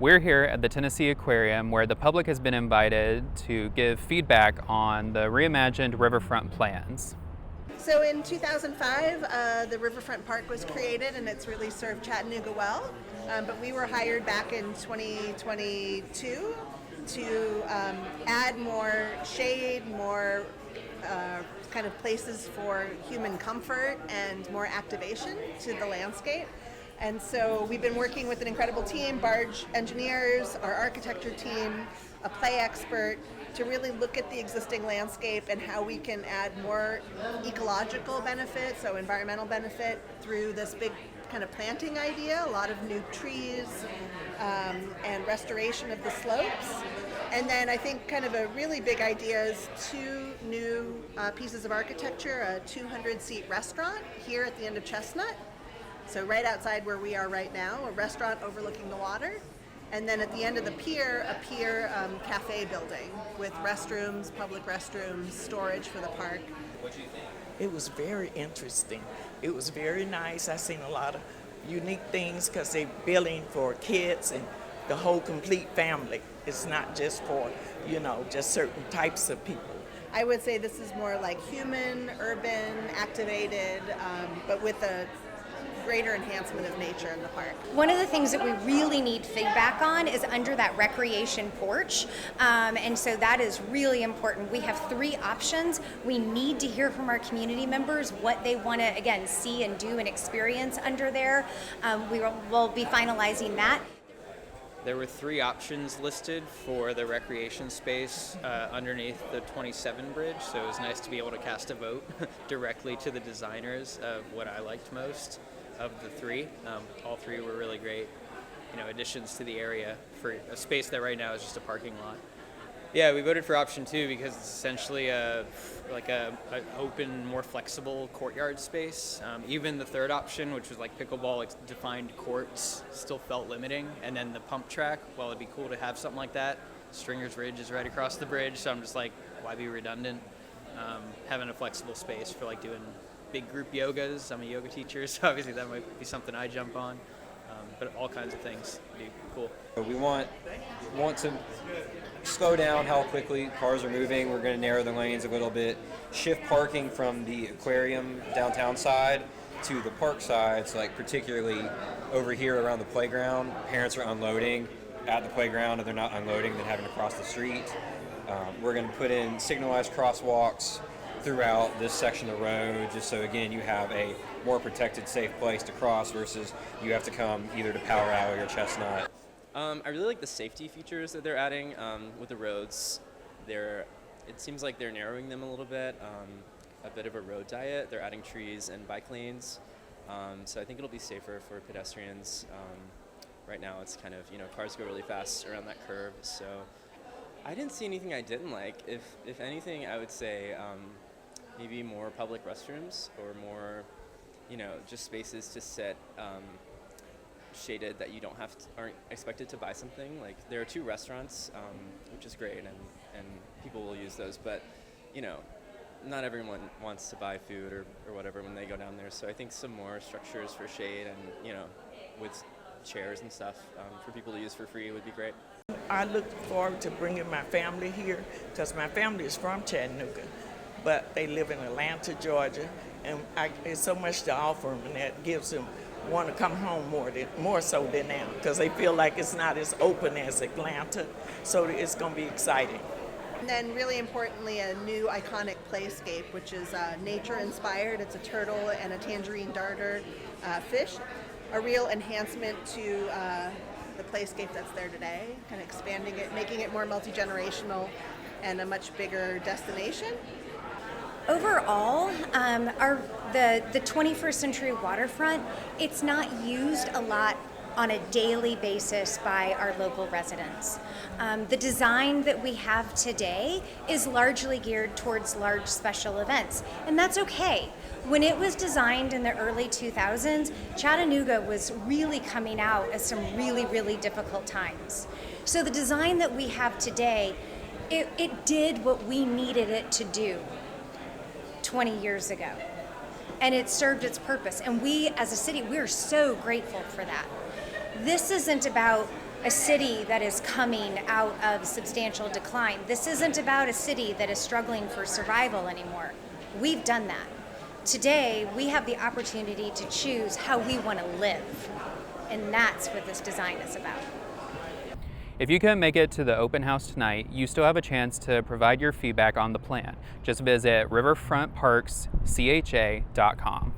We're here at the Tennessee Aquarium where the public has been invited to give feedback on the reimagined riverfront plans. So in 2005, the Riverfront Park was created and it's really served Chattanooga well. But we were hired back in 2022 to add more shade, more kind of places for human comfort and more activation to the landscape. And so we've been working with an incredible team, barge engineers, our architecture team, a play expert, to really look at the existing landscape and how we can add more ecological benefit, so environmental benefit, through this big kind of planting idea, a lot of new trees and restoration of the slopes. And then I think kind of a really big idea is two new pieces of architecture, a 200-seat restaurant here at the end of Chestnut, so right outside where we are right now, a restaurant overlooking the water. And then at the end of the pier, a pier cafe building with restrooms, public restrooms, storage for the park. What do you think? It was very interesting. It was very nice. I've seen a lot of unique things because they're building for kids and the whole complete family. It's not just for, just certain types of people. I would say this is more like human, urban, activated, but with a greater enhancement of nature in the park. One of the things that we really need feedback on is under that recreation porch, and so that is really important. We have 3 options. We need to hear from our community members what they want to, again, see and do and experience under there. We'll be finalizing that. There were 3 options listed for the recreation space underneath the 27 bridge, so it was nice to be able to cast a vote directly to the designers of what I liked most of the 3. All 3 were really great, additions to the area for a space that right now is just a parking lot. Yeah, we voted for option 2 because it's essentially an open, more flexible courtyard space. Even the 3rd option, which was like pickleball defined courts, still felt limiting. And then the pump track, well, it'd be cool to have something like that. Stringer's Ridge is right across the bridge, so I'm just like, why be redundant? Having a flexible space for like doing big group yogas. I'm a yoga teacher, so obviously that might be something I jump on. But all kinds of things would be cool. We want to slow down how quickly cars are moving. We're going to narrow the lanes a little bit, shift parking from the aquarium downtown side to the park side. So like particularly over here around the playground, parents are unloading at the playground and they're not unloading, then having to cross the street. We're going to put in signalized crosswalks throughout this section of road, just so again you have a more protected, safe place to cross versus you have to come either to Power Alley or Chestnut. I really like the safety features that they're adding with the roads. It seems like they're narrowing them a little bit, a bit of a road diet. They're adding trees and bike lanes, so I think it'll be safer for pedestrians. Right now it's kind of, cars go really fast around that curve, so I didn't see anything I didn't like. If anything, I would say maybe more public restrooms or more, just spaces to sit shaded that you aren't expected to buy something. Like there are 2 restaurants, which is great, and people will use those, but not everyone wants to buy food or whatever when they go down there. So I think some more structures for shade and with chairs and stuff for people to use for free would be great. I look forward to bringing my family here because my family is from Chattanooga, but they live in Atlanta, Georgia, and there's so much to offer them, and that gives them want to come home more so than now because they feel like it's not as open as Atlanta, so it's going to be exciting. And then really importantly, a new iconic playscape, which is nature-inspired. It's a turtle and a tangerine darter fish, a real enhancement to the playscape that's there today, kind of expanding it, making it more multi-generational and a much bigger destination. Overall, the 21st century waterfront, it's not used a lot on a daily basis by our local residents. The design that we have today is largely geared towards large special events, and that's okay. When it was designed in the early 2000s, Chattanooga was really coming out of some really, really difficult times. So the design that we have today, it did what we needed it to do 20 years ago. And it served its purpose. And we, as a city, we're so grateful for that. This isn't about a city that is coming out of substantial decline. This isn't about a city that is struggling for survival anymore. We've done that. Today, we have the opportunity to choose how we want to live. And that's what this design is about. If you couldn't make it to the open house tonight, you still have a chance to provide your feedback on the plan. Just visit riverfrontparkscha.com.